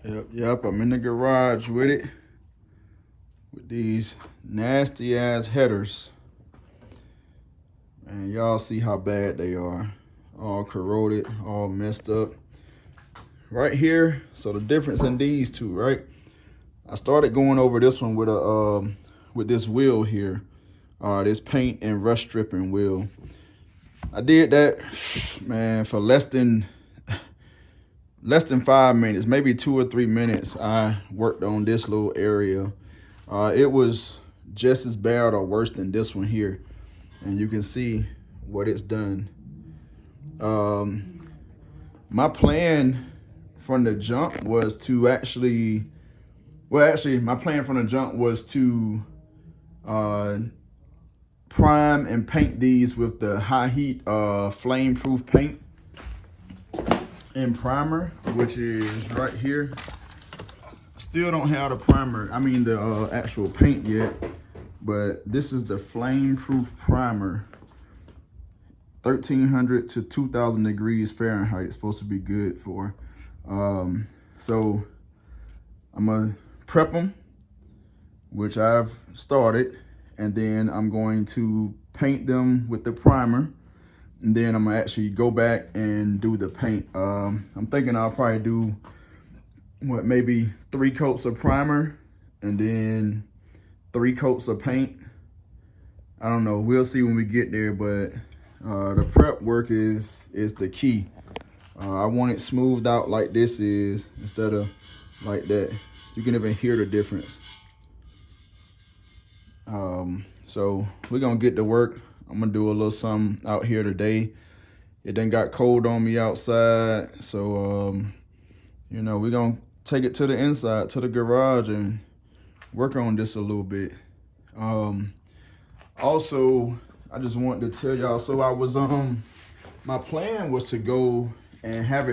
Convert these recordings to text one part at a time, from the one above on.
Yep, I'm in the garage with it, with these nasty ass headers. And y'all see how bad they are. All corroded, all messed up. Right here, so the difference in these two, right? I started going over this one with this wheel here. This paint and rust stripping wheel. I did that, man, for less than 5 minutes, maybe 2 or 3 minutes. I worked on this little area. It was just as bad or worse than this one here. And you can see what it's done. My plan from the jump was to actually, my plan from the jump was to prime and paint these with the high heat flame proof paint and primer, which is right here. Still don't have the primer, I mean the actual paint yet, but this is the flame proof primer. 1300 to 2000 degrees Fahrenheit. It's supposed to be good for. So I'm gonna prep them, which I've started, and then I'm going to paint them with the primer, and then I'm gonna actually go back and do the paint. I'm thinking I'll probably do maybe 3 coats of primer and then 3 coats of paint. I don't know, we'll see when we get there, but the prep work is the key. I want it smoothed out like this is, instead of like that. You can even hear the difference. So we're gonna get to work. I'm gonna do a little something out here today. It done got cold on me outside, so you know, we're gonna take it to the inside, to the garage, and work on this a little bit. Also, I just wanted to tell y'all, so I was my plan was to go and have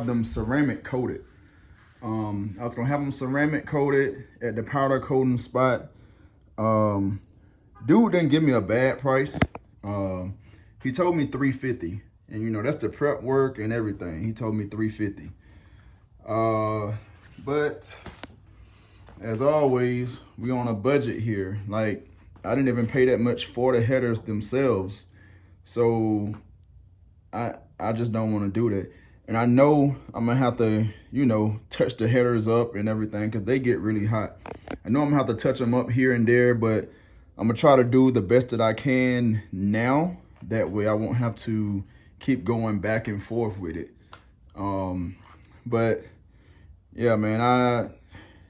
them ceramic coated. I was gonna have them ceramic coated at the powder coating spot. Dude didn't give me a bad price. He told me $350, and you know, that's the prep work and everything. He told me $350. But as always, we on a budget here. Like, I didn't even pay that much for the headers themselves. So I just don't want to do that. And I know I'm gonna have to, you know, touch the headers up and everything, because they get really hot. I know I'm gonna have to touch them up here and there, but I'm gonna try to do the best that I can now. That way I won't have to keep going back and forth with it. But yeah, man,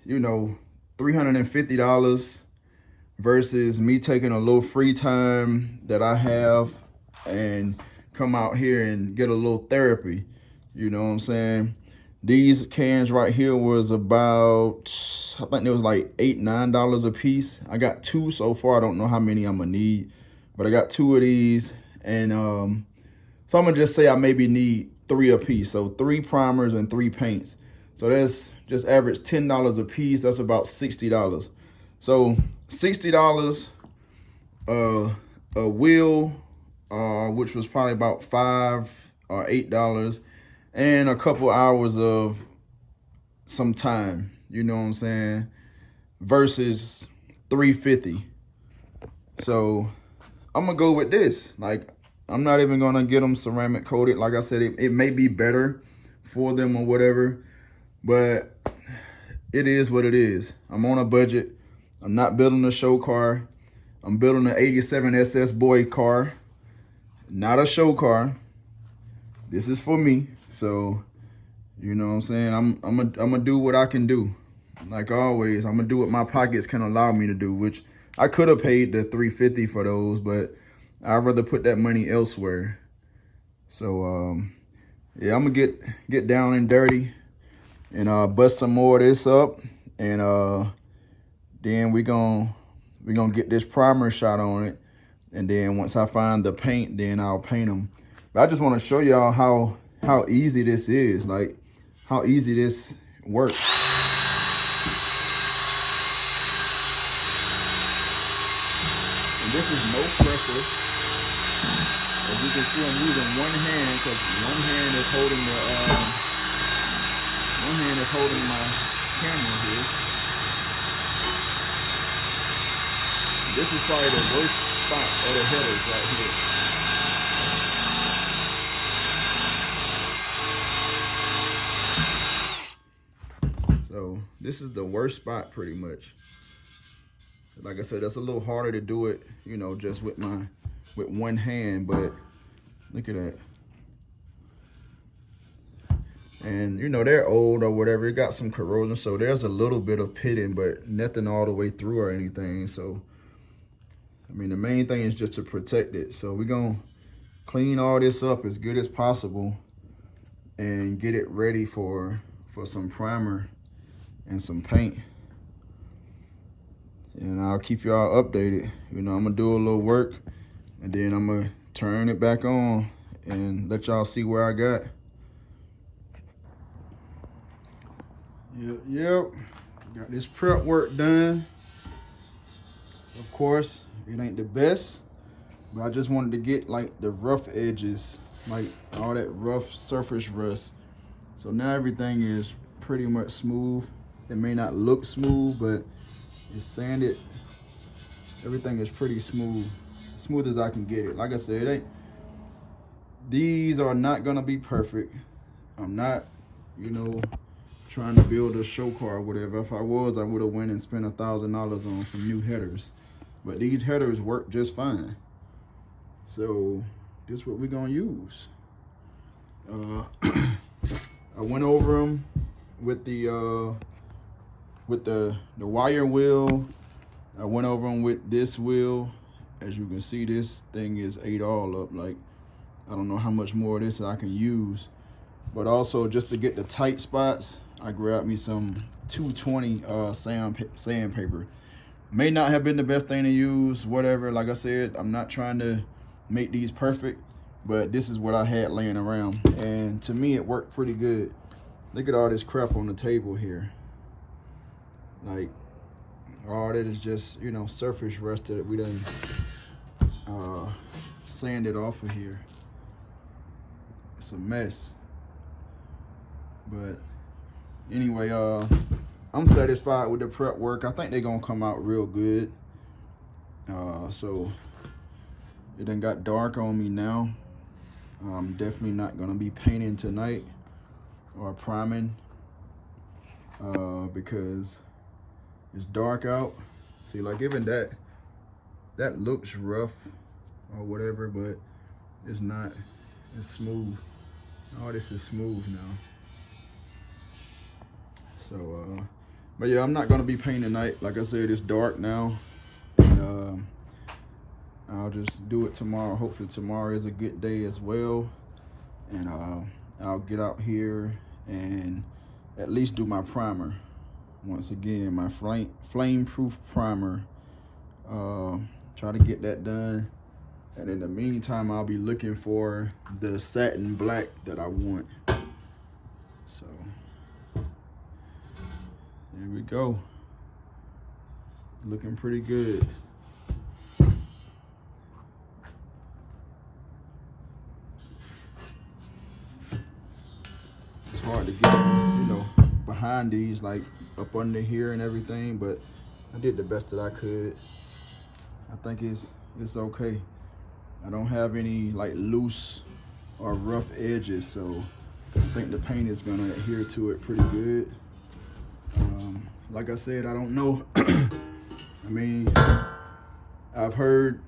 you know, $350 versus me taking a little free time that I have and come out here and get a little therapy. You know what I'm saying? These cans right here was about, I think it was like $8, $9 a piece. I got 2 so far. I don't know how many I'm gonna need, but I got 2 of these. And so I'm gonna just say I maybe need 3 a piece. So 3 primers and 3 paints. So that's just average $10 a piece. That's about $60. So $60 a wheel, which was probably about $5 or $8, and a couple hours of some time, you know what I'm saying, versus $350. So I'm gonna go with this. Like, I'm not even gonna get them ceramic coated. Like I said, it may be better for them or whatever, but it is what it is. I'm on a budget. I'm not building a show car. I'm building an 87 SS Boy car, not a show car. This is for me. So, you know what I'm saying? I'm gonna do what I can do. Like always, I'm gonna do what my pockets can allow me to do, which I could have paid the $350 for those, but I'd rather put that money elsewhere. So, yeah, I'm gonna get down and dirty and bust some more of this up, and then we gonna get this primer shot on it, and then once I find the paint, then I'll paint them. But I just want to show y'all how easy this is, like how easy this works. And this is no pressure. As you can see, I'm using one hand because one hand is holding is holding my camera here. This is probably the worst spot of the headers right here. So this is the worst spot pretty much. Like I said, that's a little harder to do it, you know, just with one hand, but look at that. And you know, they're old or whatever, it got some corrosion, so there's a little bit of pitting, but nothing all the way through or anything. So I mean, the main thing is just to protect it. So we're gonna clean all this up as good as possible and get it ready for some primer and some paint. And I'll keep y'all updated. You know, I'm gonna do a little work and then I'm gonna turn it back on and let y'all see where I got. Yep. Got this prep work done. Of course, it ain't the best, but I just wanted to get like the rough edges, like all that rough surface rust. So now everything is pretty much smooth. It may not look smooth, but it's sanded. Everything is pretty smooth as I can get it. Like I said, these are not gonna be perfect. I'm not, you know, trying to build a show car or whatever. If I was, I would have went and spent $1,000 on some new headers. But these headers work just fine. So this is what we're gonna use. I went over them with the wire wheel. I went over them with this wheel. As you can see, this thing is ate all up. Like, I don't know how much more of this I can use. But also, just to get the tight spots, I grabbed me some 220 sandpaper. May not have been the best thing to use, whatever. Like I said, I'm not trying to make these perfect, but this is what I had laying around. And to me, it worked pretty good. Look at all this crap on the table here. Like, all that is just, you know, surface rust that we done sanded off of here. It's a mess. But anyway, I'm satisfied with the prep work. I think they're gonna come out real good. So it done got dark on me now. I'm definitely not gonna be painting tonight or priming because it's dark out. See, like even that looks rough or whatever, but it's not. It's smooth. All this is smooth now. So, but yeah, I'm not gonna be painting tonight. Like I said, it's dark now. I'll just do it tomorrow. Hopefully tomorrow is a good day as well. And I'll get out here and at least do my primer. Once again, my flame-proof primer. Try to get that done. And in the meantime, I'll be looking for the satin black that I want. So there we go. Looking pretty good. It's hard to get, you know, behind these, like up under here and everything, but I did the best that I could. I think it's okay. I don't have any like loose or rough edges, so I think the paint is gonna adhere to it pretty good. Like I said, I don't know. I mean, I've heard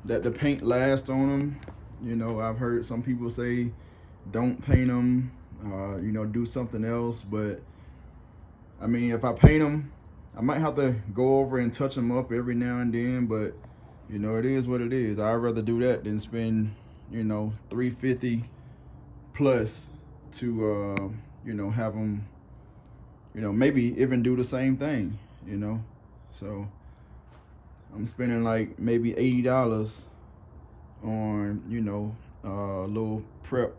that the paint lasts on them. You know, I've heard some people say don't paint them, you know, do something else. But I mean, if I paint them, I might have to go over and touch them up every now and then, but you know, it is what it is. I'd rather do that than spend, you know, $350 plus to, you know, have them, you know, maybe even do the same thing, you know. So I'm spending like maybe $80 on, you know, little prep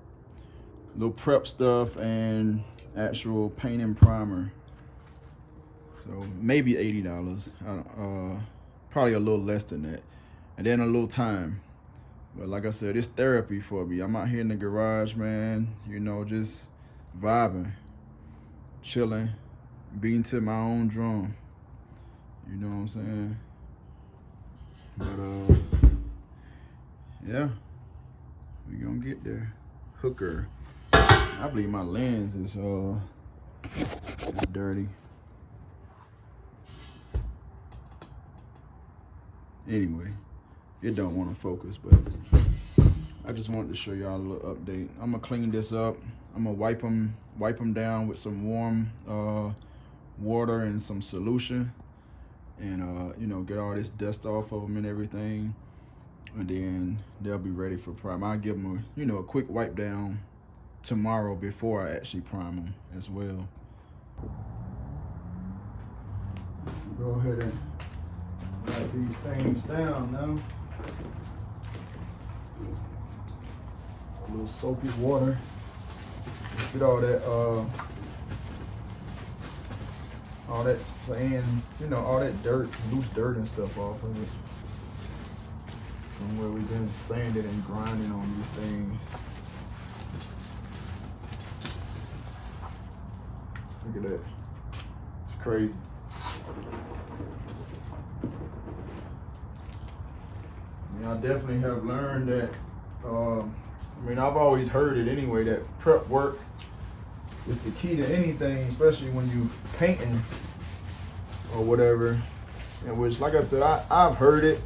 stuff and actual paint and primer. So maybe $80. Probably a little less than that. And then a little time. But like I said, it's therapy for me. I'm out here in the garage, man, you know, just vibing. chilling, beating to my own drum. You know what I'm saying? But yeah, we gonna get there. Hooker. I believe my lens is dirty. Anyway, it don't want to focus, but I just wanted to show y'all a little update. I'm gonna clean this up. I'm gonna wipe them down with some warm water and some solution, and you know, get all this dust off of them and everything, and then they'll be ready for prime. I'll give them a, you know, a quick wipe down tomorrow before I actually prime them as well. Go ahead and write these things down now. A little soapy water. Get all that sand, you know, all that dirt, loose dirt and stuff off of it from where we've been sanding and grinding on these things. Look at that. It's crazy. I mean, I definitely have learned that, I mean, I've always heard it anyway, that prep work is the key to anything, especially when you painting or whatever. And which, like I said, I've heard it,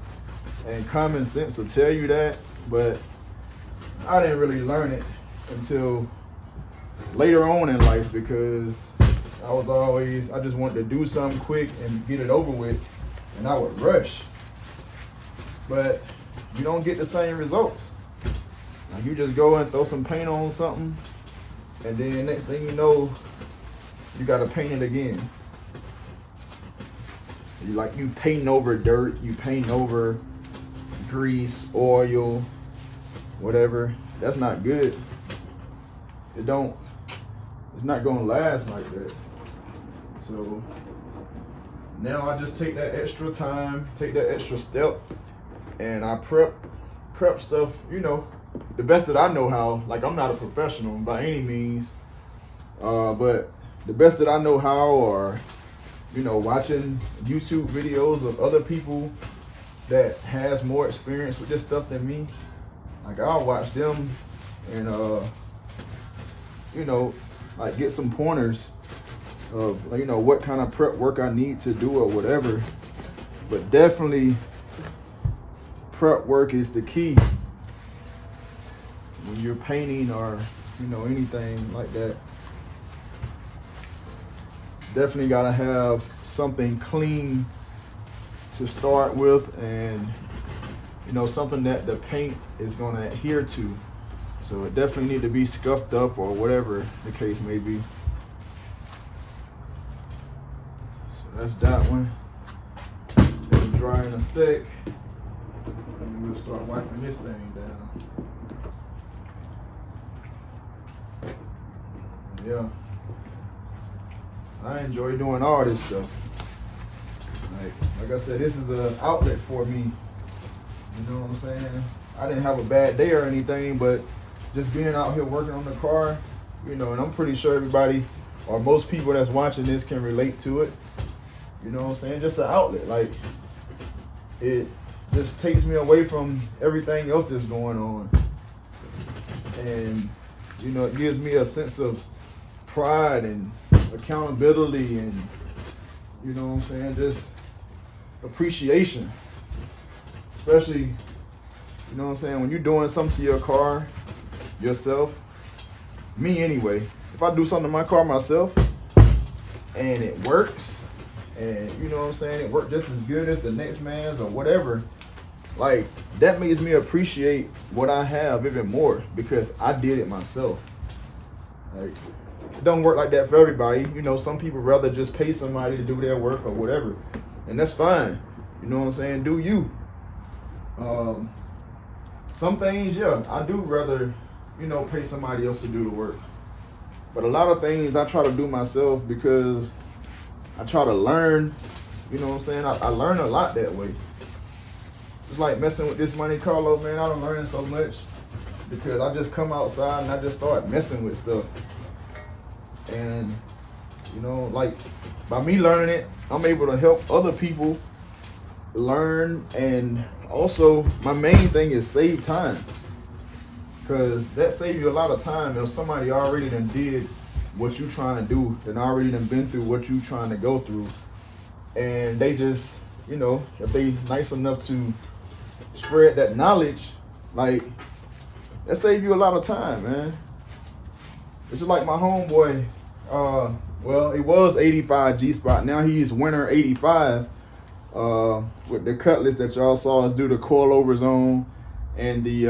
and common sense will tell you that, but I didn't really learn it until later on in life, because I just wanted to do something quick and get it over with, and I would rush. But you don't get the same results. Like, you just go and throw some paint on something, and then next thing you know, you gotta paint it again. You painting over dirt, you painting over grease, oil, whatever. That's not good. It's not gonna last like that. So now I just take that extra time, take that extra step, and I prep stuff, you know, the best that I know how. Like, I'm not a professional by any means, but the best that I know how, or, you know, watching YouTube videos of other people that has more experience with this stuff than me. Like, I'll watch them and, you know, like, get some pointers of, you know, what kind of prep work I need to do or whatever. But definitely prep work is the key when you're painting or, you know, anything like that. Definitely gotta have something clean to start with, and, you know, something that the paint is gonna adhere to. So it definitely need to be scuffed up or whatever the case may be. So that's that one. It'll dry in a sec, and we'll start wiping this thing down. Yeah, I enjoy doing all this stuff. Like I said, this is an outlet for me. You know what I'm saying? I didn't have a bad day or anything, but just being out here working on the car, you know, and I'm pretty sure everybody or most people that's watching this can relate to it. You know what I'm saying? Just an outlet. Like, it just takes me away from everything else that's going on. And, you know, it gives me a sense of pride and accountability and, you know what I'm saying, just appreciation. Especially, you know what I'm saying, when you're doing something to your car yourself. Me anyway, if I do something to my car myself and it works, and, you know what I'm saying, it worked just as good as the next man's or whatever, like, that makes me appreciate what I have even more because I did it myself. Like, it don't work like that for everybody. You know, some people rather just pay somebody to do their work or whatever, and that's fine. You know what I'm saying? Do you? Some things, yeah, I do rather, you know, pay somebody else to do the work. But a lot of things I try to do myself because I try to learn. You know what I'm saying? I learn a lot that way. It's like messing with this Monte Carlo, man. I don't learn so much because I just come outside and I just start messing with stuff. And, You know, like by me learning it, I'm able to help other people learn, and also my main thing is save time, because that saves you a lot of time if somebody already done did what you trying to do, then already done been through what you trying to go through, and they just, you know, if they nice enough to spread that knowledge, like that save you a lot of time, man. It's just like my homeboy, well, it was 85 G-Spot, now he's winner 85, with the Cutlass that y'all saw us do the coilovers on, and the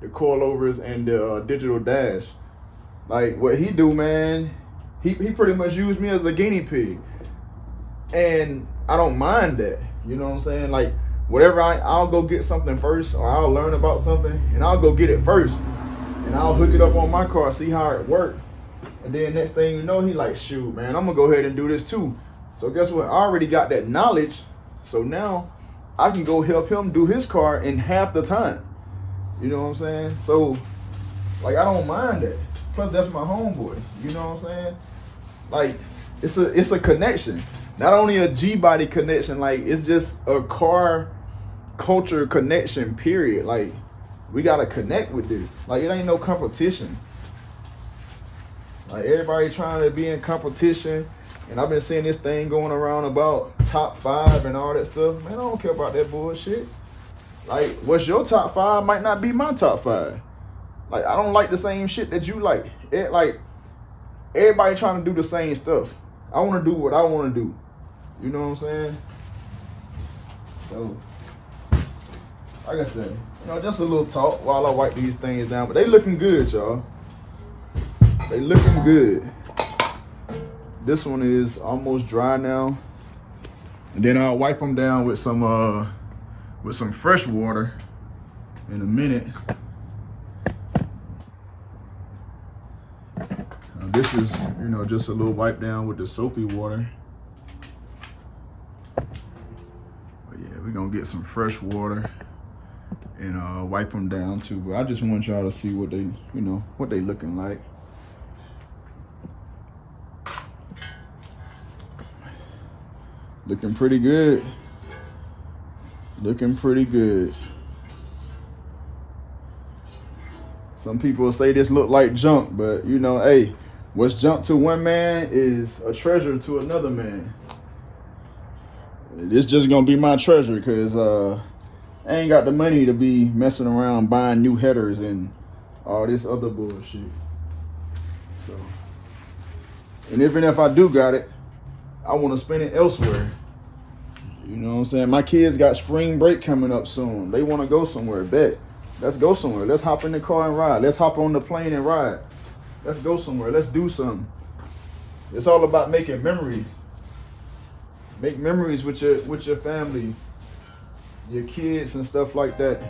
coilovers and the digital dash. Like what he do, man, he pretty much used me as a guinea pig, and I don't mind that. You know what I'm saying? Like whatever, I'll go get something first, or I'll learn about something and I'll go get it first, and I'll hook it up on my car, see how it works, and then next thing you know, he like, shoot, man, I'm gonna go ahead and do this too. So guess what? I already got that knowledge, so now I can go help him do his car in half the time. You know what I'm saying? So like I don't mind that. Plus that's my homeboy. You know what I'm saying? Like it's a connection. Not only a Gbody connection, like it's just a car culture connection, period. Like we gotta connect with this. Like it ain't no competition. Like everybody trying to be in competition, and I've been seeing this thing going around about top 5 and all that stuff. Man, I don't care about that bullshit. Like what's your top 5 might not be my top 5. Like I don't like the same shit that you like. Like everybody trying to do the same stuff. I want to do what I want to do. You know what I'm saying? So, like I said, you know, just a little talk while I wipe these things down. But they looking good, y'all. They looking good. This one is almost dry now. And then I'll wipe them down with some fresh water in a minute. This is, you know, just a little wipe down with the soapy water. But yeah, we're gonna get some fresh water and wipe them down too. But I just want y'all to see what they, you know, what they looking like. Looking pretty good. Looking pretty good. Some people say this look like junk, but you know, hey, what's junk to one man is a treasure to another man. This just gonna be my treasure, because I ain't got the money to be messing around buying new headers and all this other bullshit. So, and even if I do got it, I want to spend it elsewhere. You know what I'm saying? My kids got spring break coming up soon. They want to go somewhere. Bet. Let's go somewhere. Let's hop in the car and ride. Let's hop on the plane and ride. Let's go somewhere. Let's do something. It's all about making memories. Make memories with your family, your kids and stuff like that.